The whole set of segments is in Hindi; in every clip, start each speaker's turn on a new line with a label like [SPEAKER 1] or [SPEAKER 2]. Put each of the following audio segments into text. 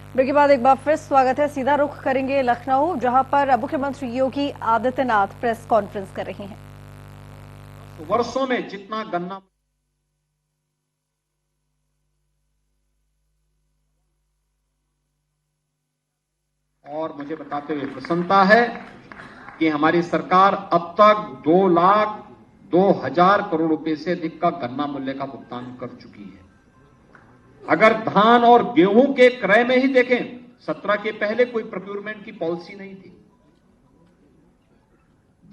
[SPEAKER 1] ब्रेक के बाद एक बार फिर स्वागत है। सीधा रुख करेंगे लखनऊ, जहां पर मुख्यमंत्री योगी आदित्यनाथ प्रेस कॉन्फ्रेंस कर रहे हैं।
[SPEAKER 2] वर्षों में जितना गन्ना और मुझे बताते हुए प्रसन्नता है कि हमारी सरकार अब तक 2,02,000 करोड़ रुपए से अधिक का गन्ना मूल्य का भुगतान कर चुकी है। अगर धान और गेहूं के क्रय में ही देखें, 17 के पहले कोई प्रोक्योरमेंट की पॉलिसी नहीं थी।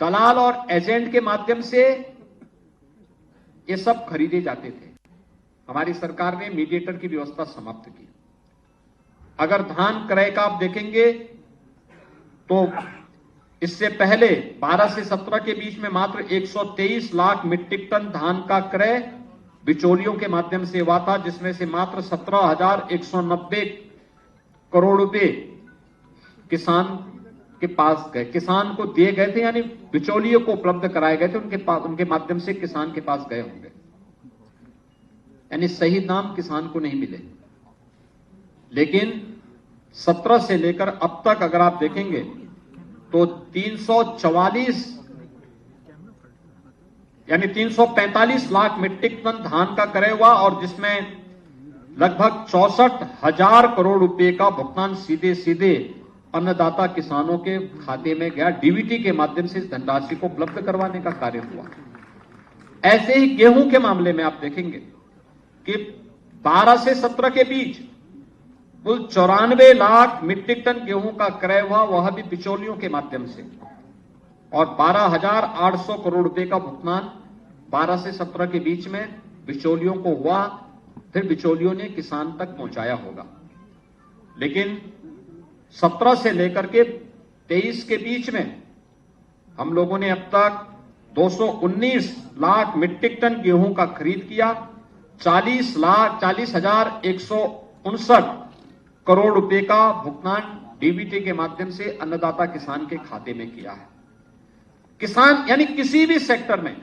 [SPEAKER 2] दलाल और एजेंट के माध्यम से ये सब खरीदे जाते थे। हमारी सरकार ने मीडिएटर की व्यवस्था समाप्त की। अगर धान क्रय का आप देखेंगे तो इससे पहले 12 से 17 के बीच में मात्र 123 लाख मीट्रिक टन धान का क्रय बिचौलियों के माध्यम से हुआ था, जिसमें से मात्र 17,190 करोड़ रुपए किसान के पास गए, किसान को दिए गए थे, यानी बिचौलियों को उपलब्ध कराए गए थे, उनके माध्यम से किसान के पास गए होंगे, यानी सही दाम किसान को नहीं मिले। लेकिन 17 से लेकर अब तक अगर आप देखेंगे तो 344 यानी 345 लाख मीट्रिक टन धान का क्रय हुआ, और जिसमें लगभग 64,000 करोड़ रुपए का भुगतान सीधे सीधे अन्नदाता किसानों के खाते में गया। डीबीटी के माध्यम से इस धनराशि को उपलब्ध करवाने का कार्य हुआ। ऐसे ही गेहूं के मामले में आप देखेंगे कि 12 से 17 के बीच कुल 94 लाख मीट्रिक टन गेहूं का क्रय हुआ, वह भी बिचौलियों के माध्यम से, और 12,800 करोड़ रुपए का भुगतान 12 से 17 के बीच में बिचौलियों को हुआ, फिर बिचौलियों ने किसान तक पहुंचाया होगा। लेकिन 17 से लेकर के 23 के बीच में हम लोगों ने अब तक 219 लाख मीट्रिक टन गेहूं का खरीद किया, 40,159 करोड़ रुपए का भुगतान डीबीटी के माध्यम से अन्नदाता किसान के खाते में किया है। किसान यानी किसी भी सेक्टर में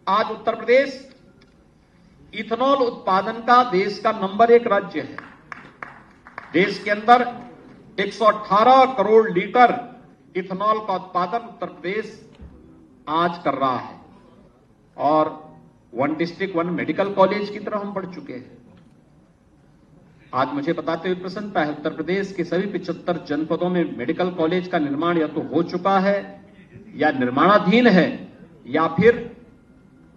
[SPEAKER 2] आज उत्तर प्रदेश इथेनॉल उत्पादन का देश का नंबर 1 राज्य है। देश के अंदर 118 करोड़ लीटर इथेनॉल का उत्पादन उत्तर प्रदेश आज कर रहा है, और 1 डिस्ट्रिक्ट 1 मेडिकल कॉलेज की तरफ हम बढ़ चुके हैं। आज मुझे बताते हुए प्रसन्नता है, उत्तर प्रदेश के सभी 75 जनपदों में मेडिकल कॉलेज का निर्माण या तो हो चुका है या निर्माणाधीन है, या फिर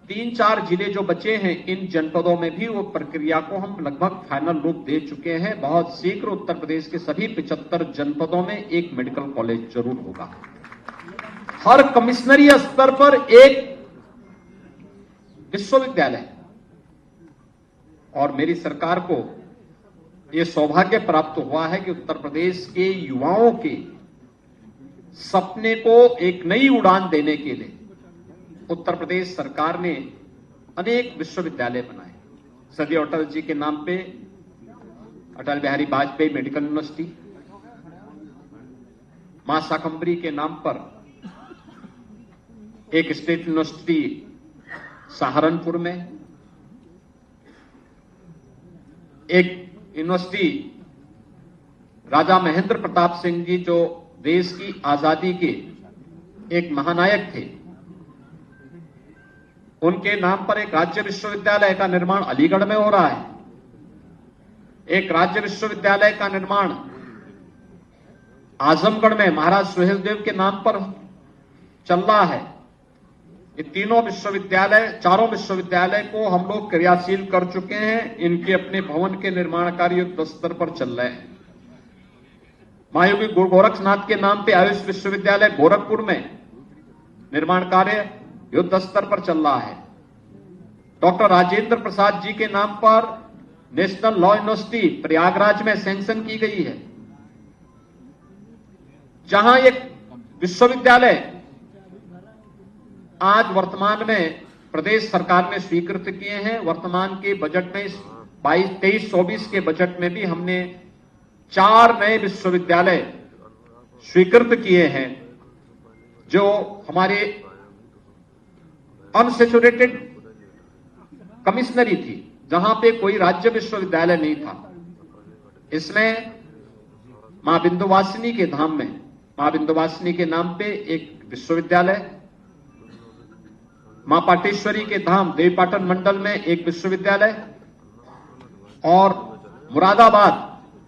[SPEAKER 2] 3-4 जिले जो बचे हैं इन जनपदों में भी वो प्रक्रिया को हम लगभग फाइनल रूप दे चुके हैं। बहुत शीघ्र उत्तर प्रदेश के सभी 75 जनपदों में एक मेडिकल कॉलेज जरूर होगा। हर कमिश्नरी स्तर पर एक विश्वविद्यालय, और मेरी सरकार को यह सौभाग्य प्राप्त हुआ है कि उत्तर प्रदेश के युवाओं के सपने को एक नई उड़ान देने के लिए उत्तर प्रदेश सरकार ने अनेक विश्वविद्यालय बनाए। सदी अटल जी के नाम पे अटल बिहारी वाजपेयी मेडिकल यूनिवर्सिटी, मां शाकंभरी के नाम पर एक स्टेट यूनिवर्सिटी सहारनपुर में, एक यूनिवर्सिटी राजा महेंद्र प्रताप सिंह जी जो देश की आजादी के एक महानायक थे, उनके नाम पर एक राज्य विश्वविद्यालय का निर्माण अलीगढ़ में हो रहा है। एक राज्य विश्वविद्यालय का निर्माण आजमगढ़ में महाराज सुहेलदेव के नाम पर चल रहा है। ये तीनों विश्वविद्यालय, चारों विश्वविद्यालय को हम लोग क्रियाशील कर चुके हैं। इनके अपने भवन के निर्माण कार्य युद्ध स्तर पर चल रहे हैं। महायोगी गुरु गोरक्षनाथ के नाम पे आयुष विश्वविद्यालय गोरखपुर में निर्माण कार्य युद्ध स्तर पर चल रहा है। डॉक्टर राजेंद्र प्रसाद जी के नाम पर नेशनल लॉ यूनिवर्सिटी प्रयागराज में सैंक्शन की गई है, जहां एक विश्वविद्यालय आज वर्तमान में प्रदेश सरकार ने स्वीकृत किए हैं। वर्तमान के बजट में 23-24 के बजट में भी हमने 4 नए विश्वविद्यालय स्वीकृत किए हैं, जो हमारे अनसेचुरेटेड कमिश्नरी थी, जहां पे कोई राज्य विश्वविद्यालय नहीं था। इसमें मां विंध्यवासिनी के धाम में मां विंध्यवासिनी के नाम पे एक विश्वविद्यालय, मां पाटेश्वरी के धाम देवीपाटन मंडल में एक विश्वविद्यालय और मुरादाबाद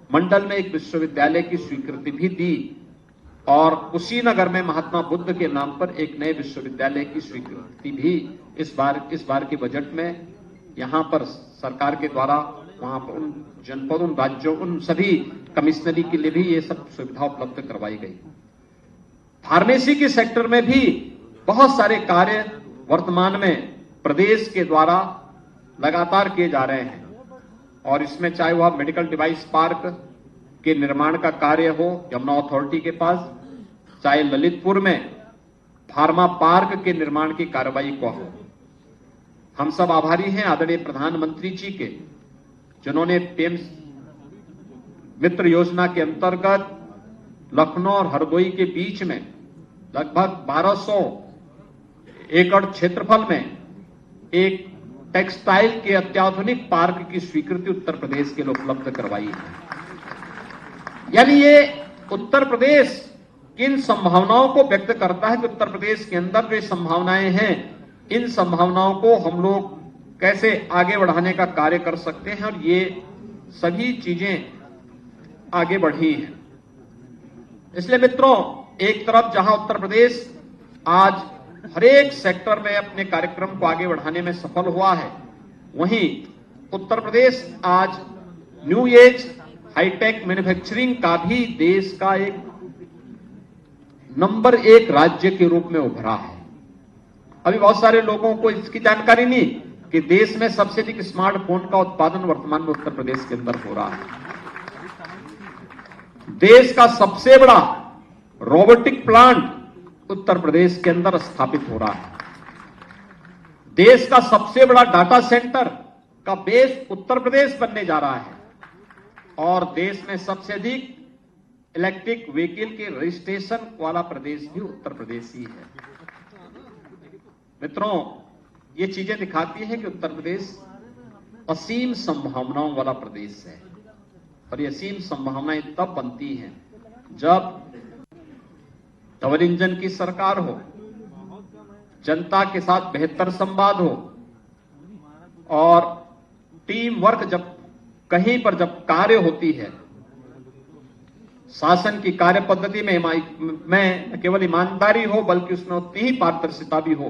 [SPEAKER 2] मंडल में एक विश्वविद्यालय की स्वीकृति भी दी और कुशीनगर में महात्मा बुद्ध के नाम पर एक नए विश्वविद्यालय की स्वीकृति भी इस बार के बजट में यहां पर सरकार के द्वारा वहां पर उन जनपदों, उन राज्यों, उन सभी कमिश्नरी के लिए भी ये सब सुविधा उपलब्ध करवाई गई। फार्मेसी के सेक्टर में भी बहुत सारे कार्य वर्तमान में प्रदेश के द्वारा लगातार किए जा रहे हैं और इसमें चाहे वह मेडिकल डिवाइस पार्क के निर्माण का कार्य हो यमुना अथॉरिटी के पास, चाहे ललितपुर में फार्मा पार्क के निर्माण की कार्रवाई को हो। हम सब आभारी हैं आदरणीय प्रधानमंत्री जी के, जिन्होंने पीएम मित्र योजना के अंतर्गत लखनऊ और हरदोई के बीच में लगभग 1200 एकड़ क्षेत्रफल में एक टेक्सटाइल के अत्याधुनिक पार्क की स्वीकृति उत्तर प्रदेश के लिए उपलब्ध करवाई है। यानी ये उत्तर प्रदेश किन संभावनाओं को व्यक्त करता है कि उत्तर प्रदेश के अंदर जो संभावनाएं हैं, इन संभावनाओं को हम लोग कैसे आगे बढ़ाने का कार्य कर सकते हैं और ये सभी चीजें आगे बढ़ी हैं। इसलिए मित्रों, एक तरफ जहां उत्तर प्रदेश आज हर एक सेक्टर में अपने कार्यक्रम को आगे बढ़ाने में सफल हुआ है, वहीं उत्तर प्रदेश आज न्यू एज हाईटेक मैन्युफैक्चरिंग का भी देश का एक नंबर 1 राज्य के रूप में उभरा है। अभी बहुत सारे लोगों को इसकी जानकारी नहीं कि देश में सबसे अधिक स्मार्टफोन का उत्पादन वर्तमान में उत्तर प्रदेश के अंदर हो रहा है। देश का सबसे बड़ा रोबोटिक प्लांट उत्तर प्रदेश के अंदर स्थापित हो रहा है। देश का सबसे बड़ा डाटा सेंटर का बेस उत्तर प्रदेश बनने जा रहा है और देश में सबसे अधिक इलेक्ट्रिक व्हीकल के रजिस्ट्रेशन वाला प्रदेश भी उत्तर प्रदेश ही है। मित्रों, ये चीजें दिखाती हैं कि उत्तर प्रदेश असीम संभावनाओं वाला प्रदेश है और ये असीम संभावनाएं तब बनती हैं जब डबल इंजन की सरकार हो, जनता के साथ बेहतर संवाद हो और टीम वर्क जब कहीं पर जब कार्य होती है, शासन की कार्य पद्धति में केवल ईमानदारी हो बल्कि उसमें उतनी ही पारदर्शिता भी हो,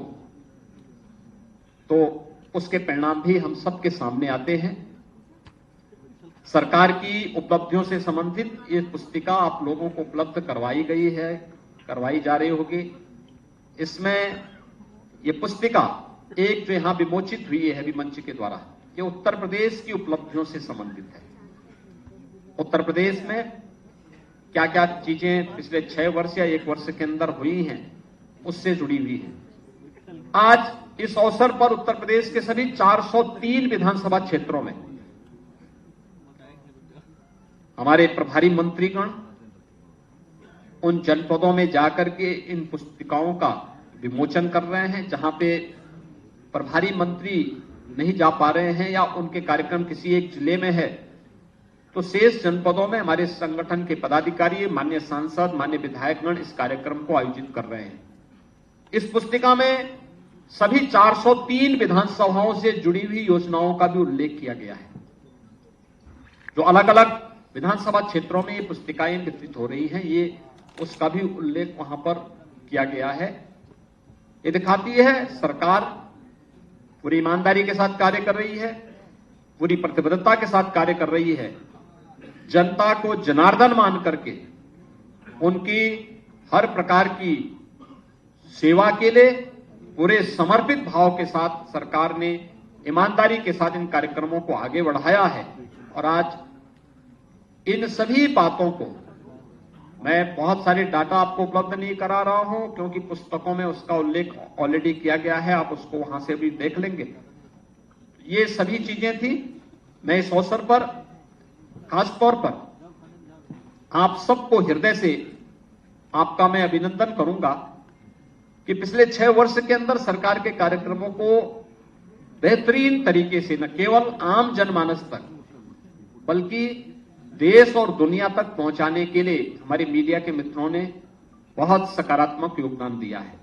[SPEAKER 2] तो उसके परिणाम भी हम सबके सामने आते हैं। सरकार की उपलब्धियों से संबंधित ये पुस्तिका आप लोगों को उपलब्ध करवाई गई है, करवाई जा रही होगी। इसमें ये पुस्तिका एक जो यहां विमोचित हुई है अभी मंच के द्वारा, ये उत्तर प्रदेश की उपलब्धियों से संबंधित है। उत्तर प्रदेश में क्या क्या चीजें पिछले 6 वर्ष या 1 वर्ष के अंदर हुई हैं, उससे जुड़ी हुई है। आज इस अवसर पर उत्तर प्रदेश के सभी 403 विधानसभा क्षेत्रों में हमारे प्रभारी मंत्रीगण उन जनपदों में जाकर के इन पुस्तिकाओं का विमोचन कर रहे हैं। जहां पे प्रभारी मंत्री नहीं जा पा रहे हैं या उनके कार्यक्रम किसी एक जिले में है, तो शेष जनपदों में हमारे संगठन के पदाधिकारी, माननीय सांसद, माननीय विधायकगण इस कार्यक्रम को आयोजित कर रहे हैं। इस पुस्तिका में सभी 403 विधानसभाओं से जुड़ी हुई योजनाओं का भी उल्लेख किया गया है। जो अलग अलग विधानसभा क्षेत्रों में ये पुस्तिकाएं वितरित हो रही हैं, ये उसका भी उल्लेख वहां पर किया गया है। ये दिखाती है सरकार पूरी ईमानदारी के साथ कार्य कर रही है, पूरी प्रतिबद्धता के साथ कार्य कर रही है। जनता को जनार्दन मान करके उनकी हर प्रकार की सेवा के लिए पूरे समर्पित भाव के साथ सरकार ने ईमानदारी के साथ इन कार्यक्रमों को आगे बढ़ाया है। और आज इन सभी बातों को मैं बहुत सारे डाटा आपको उपलब्ध नहीं करा रहा हूं, क्योंकि पुस्तकों में उसका उल्लेख ऑलरेडी किया गया है, आप उसको वहां से भी देख लेंगे। ये सभी चीजें थी। मैं इस अवसर पर खास तौर पर आप सबको हृदय से आपका मैं अभिनंदन करूंगा कि पिछले 6 वर्ष के अंदर सरकार के कार्यक्रमों को बेहतरीन तरीके से न केवल आम जनमानस तक बल्कि देश और दुनिया तक पहुंचाने के लिए हमारे मीडिया के मित्रों ने बहुत सकारात्मक योगदान दिया है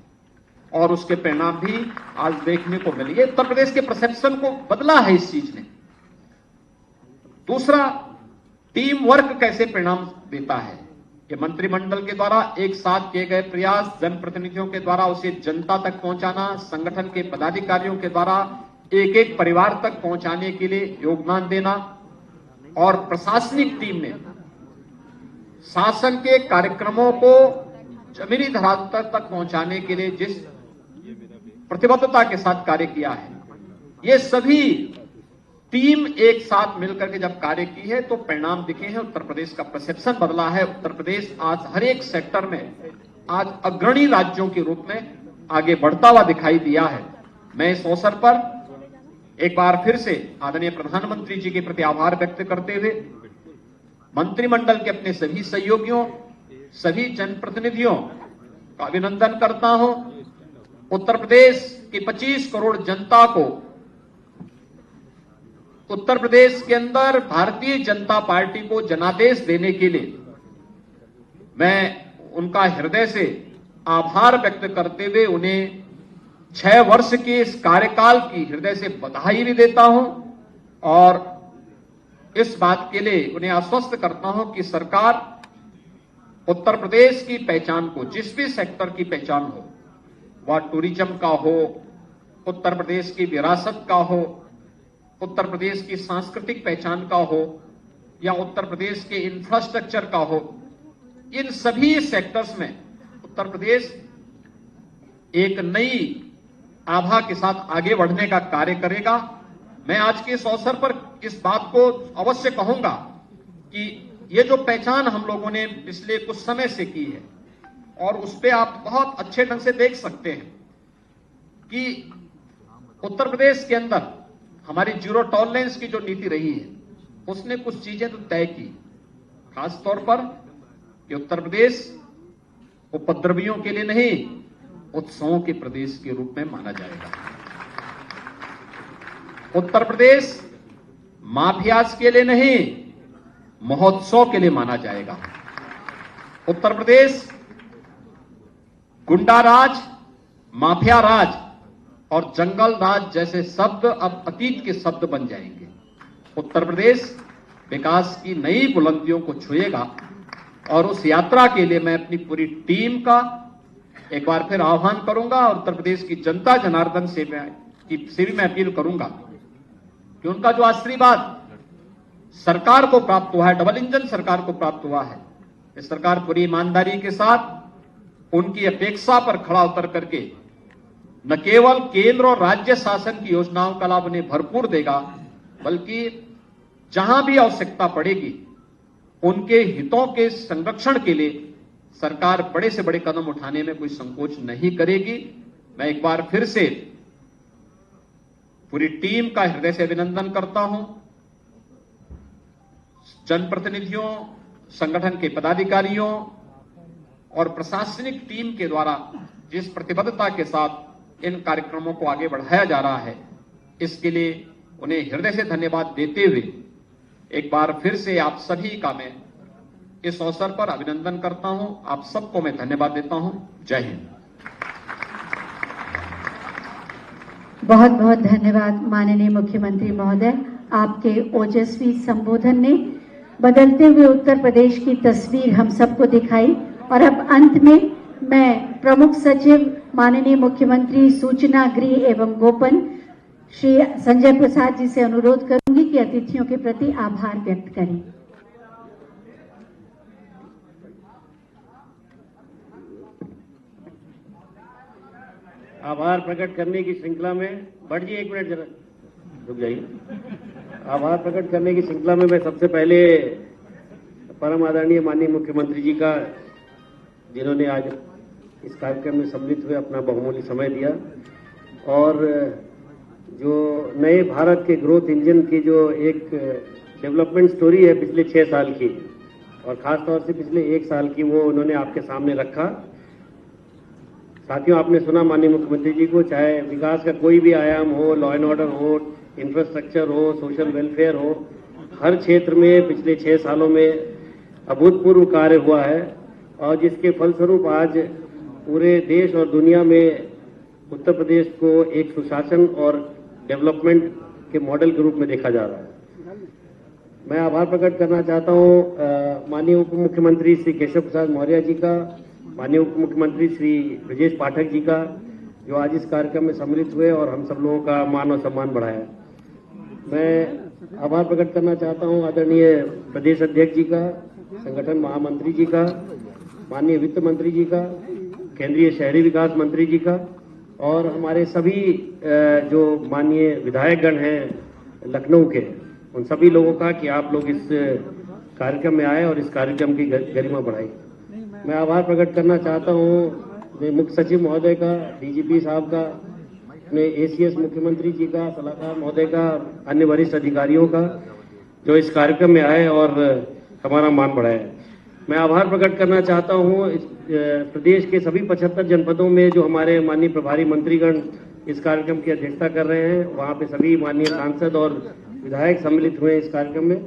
[SPEAKER 2] और उसके परिणाम भी आज देखने को मिले। उत्तर प्रदेश के परसेप्शन को बदला है इस चीज ने। दूसरा, टीम वर्क कैसे परिणाम देता है। ये मंत्रिमंडल के द्वारा एक साथ किए गए प्रयास, जनप्रतिनिधियों के द्वारा उसे जनता तक पहुंचाना, संगठन के पदाधिकारियों के द्वारा एक एक परिवार तक पहुंचाने के लिए योगदान देना और प्रशासनिक टीम ने शासन के कार्यक्रमों को जमीनी धरातल तक पहुंचाने के लिए जिस प्रतिबद्धता के साथ कार्य किया है, ये सभी टीम एक साथ मिलकर के जब कार्य की है तो परिणाम दिखे हैं। उत्तर प्रदेश का परसेप्शन बदला है। उत्तर प्रदेश आज हर एक सेक्टर में आज अग्रणी राज्यों के रूप में आगे बढ़ता हुआ दिखाई दिया है। मैं इस अवसर पर एक बार फिर से आदरणीय प्रधानमंत्री जी के प्रति आभार व्यक्त करते हुए मंत्रिमंडल के अपने सभी सहयोगियों, सभी जनप्रतिनिधियों का अभिनंदन करता हूं। उत्तर प्रदेश की 25 करोड़ जनता को उत्तर प्रदेश के अंदर भारतीय जनता पार्टी को जनादेश देने के लिए मैं उनका हृदय से आभार व्यक्त करते हुए उन्हें 6 वर्ष के इस कार्यकाल की हृदय से बधाई भी देता हूं और इस बात के लिए उन्हें आश्वस्त करता हूं कि सरकार उत्तर प्रदेश की पहचान को, जिस भी सेक्टर की पहचान हो, वह टूरिज्म का हो, उत्तर प्रदेश की विरासत का हो, उत्तर प्रदेश की सांस्कृतिक पहचान का हो या उत्तर प्रदेश के इंफ्रास्ट्रक्चर का हो, इन सभी सेक्टर्स में उत्तर प्रदेश एक नई आभा के साथ आगे बढ़ने का कार्य करेगा। मैं आज के इस अवसर पर इस बात को अवश्य कहूंगा कि ये जो पहचान हम लोगों ने पिछले कुछ समय से की है और उस पर आप बहुत अच्छे ढंग से देख सकते हैं कि उत्तर प्रदेश के अंदर हमारी जीरो टॉलरेंस की जो नीति रही है उसने कुछ चीजें तो तय की, खास तौर पर कि उत्तर प्रदेश उपद्रवियों के लिए नहीं, उत्सवों के प्रदेश के रूप में माना जाएगा। उत्तर प्रदेश माफियाज के लिए नहीं, महोत्सव के लिए माना जाएगा। उत्तर प्रदेश गुंडा राज, माफिया राज और जंगल राज जैसे शब्द अब अतीत के शब्द बन जाएंगे। उत्तर प्रदेश विकास की नई बुलंदियों को छुएगा और उस यात्रा के लिए मैं अपनी पूरी टीम का एक बार फिर आह्वान करूंगा और उत्तर प्रदेश की जनता जनार्दन से भी मैं अपील करूंगा कि उनका जो आशीर्वाद सरकार को प्राप्त हुआ है, डबल इंजन सरकार को प्राप्त हुआ है, इस सरकार पूरी ईमानदारी के साथ उनकी अपेक्षा पर खड़ा उतर करके न केवल केंद्र और राज्य शासन की योजनाओं का लाभ उन्हें भरपूर देगा, बल्कि जहां भी आवश्यकता पड़ेगी उनके हितों के संरक्षण के लिए सरकार बड़े से बड़े कदम उठाने में कोई संकोच नहीं करेगी। मैं एक बार फिर से पूरी टीम का हृदय से अभिनंदन करता हूं। जनप्रतिनिधियों, संगठन के पदाधिकारियों और प्रशासनिक टीम के द्वारा जिस प्रतिबद्धता के साथ इन कार्यक्रमों को आगे बढ़ाया जा रहा है, इसके लिए उन्हें हृदय से धन्यवाद देते हुए एक बार फिर से आप सभी का मैं इस अवसर पर अभिनंदन करता हूं। आप सबको मैं धन्यवाद देता हूं। जय हिंद।
[SPEAKER 3] बहुत बहुत धन्यवाद माननीय मुख्यमंत्री महोदय। आपके ओजस्वी संबोधन ने बदलते हुए उत्तर प्रदेश की तस्वीर हम सबको दिखाई। और अब अंत में मैं प्रमुख सचिव माननीय मुख्यमंत्री सूचना, गृह एवं गोपन श्री संजय प्रसाद जी से अनुरोध करूंगी कि अतिथियों के प्रति आभार व्यक्त करें।
[SPEAKER 4] आभार प्रकट करने की श्रृंखला में बढ़ जाइए, 1 मिनट जरा रुक जाइए। आभार प्रकट करने की श्रृंखला में मैं सबसे पहले परम आदरणीय माननीय मुख्यमंत्री जी का, जिन्होंने आज इस कार्यक्रम में सम्मिलित हुए अपना बहुमूल्य समय दिया और जो नए भारत के ग्रोथ इंजन की जो एक डेवलपमेंट स्टोरी है पिछले 6 साल की और खास तौर से पिछले 1 साल की, वो उन्होंने आपके सामने रखा। साथियों, आपने सुना माननीय मुख्यमंत्री जी को, चाहे विकास का कोई भी आयाम हो, लॉ एंड ऑर्डर हो, इंफ्रास्ट्रक्चर हो, सोशल वेलफेयर हो, हर क्षेत्र में पिछले 6 सालों में अभूतपूर्व कार्य हुआ है और जिसके फलस्वरूप आज पूरे देश और दुनिया में उत्तर प्रदेश को एक सुशासन और डेवलपमेंट के मॉडल के रूप में देखा जा रहा है। मैं आभार प्रकट करना चाहता हूं माननीय उप मुख्यमंत्री श्री केशव प्रसाद मौर्य जी का, माननीय उप मुख्यमंत्री श्री ब्रजेश पाठक जी का, जो आज इस कार्यक्रम में सम्मिलित हुए और हम सब लोगों का मान और सम्मान बढ़ाया। मैं आभार प्रकट करना चाहता हूं आदरणीय प्रदेश अध्यक्ष जी का, संगठन महामंत्री जी का, माननीय वित्त मंत्री जी का, केंद्रीय शहरी विकास मंत्री जी का और हमारे सभी जो माननीय विधायकगण हैं लखनऊ के, उन सभी लोगों का कि आप लोग इस कार्यक्रम में आए और इस कार्यक्रम की गरिमा बढ़ाई। मैं आभार प्रकट करना चाहता हूं मुख्य सचिव महोदय का, डीजीपी साहब का, अपने एसीएस मुख्यमंत्री जी का, सलाहकार महोदय का, अन्य वरिष्ठ अधिकारियों का जो इस कार्यक्रम में आए और हमारा मान बढ़ाया। मैं आभार प्रकट करना चाहता हूं प्रदेश के सभी 75 जनपदों में जो हमारे माननीय प्रभारी मंत्रीगण इस कार्यक्रम की अध्यक्षता कर रहे हैं, वहां पे सभी माननीय सांसद और विधायक सम्मिलित हुए इस कार्यक्रम में,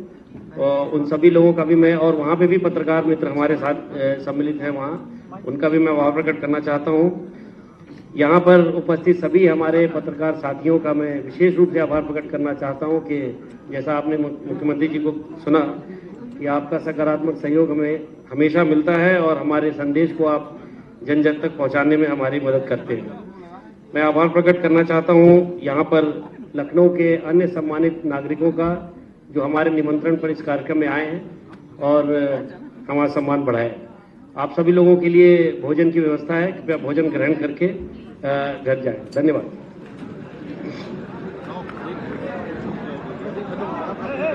[SPEAKER 4] और उन सभी लोगों का भी मैं, और वहां पे भी पत्रकार मित्र हमारे साथ सम्मिलित हैं वहां, उनका भी मैं आभार प्रकट करना चाहता हूं। यहाँ पर उपस्थित सभी हमारे पत्रकार साथियों का मैं विशेष रूप से आभार प्रकट करना चाहता हूं कि जैसा आपने मुख्यमंत्री जी को सुना कि आपका सकारात्मक सहयोग हमें हमेशा मिलता है और हमारे संदेश को आप जन जन तक पहुंचाने में हमारी मदद करते हैं। मैं आभार प्रकट करना चाहता हूं यहाँ पर लखनऊ के अन्य सम्मानित नागरिकों का जो हमारे निमंत्रण पर इस कार्यक्रम में आए हैं और हमारा सम्मान बढ़ाए। आप सभी लोगों के लिए भोजन की व्यवस्था है, कृपया भोजन ग्रहण करके घर जाएं। धन्यवाद।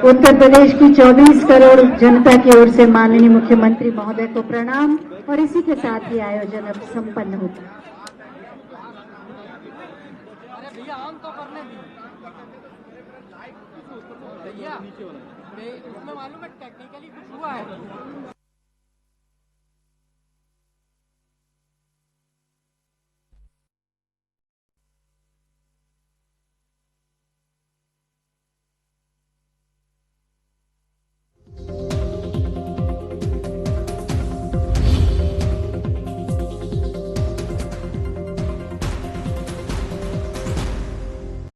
[SPEAKER 3] उत्तर प्रदेश की 24 करोड़ जनता की ओर से माननीय मुख्यमंत्री महोदय को प्रणाम और इसी के साथ ही आयोजन अब संपन्न होता है।
[SPEAKER 5] भैया ऑन तो करने भैया उसमें मालूम है टेक्निकली कुछ हुआ है।